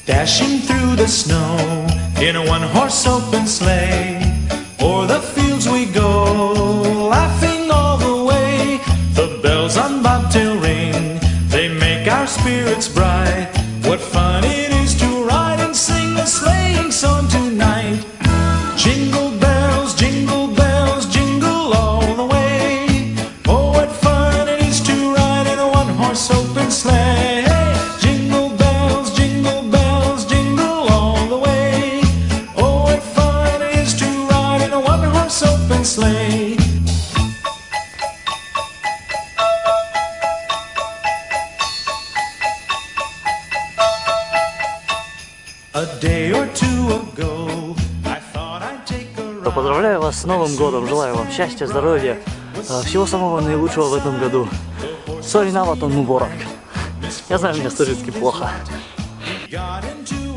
Dashing through the snow in a one-horse open sleigh. O'er the fields we go, laughing all the way. The bells on bobtail ring, they make our spirits bright. What fun it is to ride and sing a sleighing song tonight. Jingle bells, jingle all the way. Oh, what fun it is to ride in a one-horse open sleigh. Jingle bells, jingle all the way. Oh, what fun it is to ride in a one-horse open sleigh. A day or two ago, I thought I'd take a ride. Поздравляю вас с Новым годом, желаю вам счастья, здоровья, всего самого наилучшего в этом году. Sorry, Наватон Муборак. Я знаю, мне с турецки плохо. Got into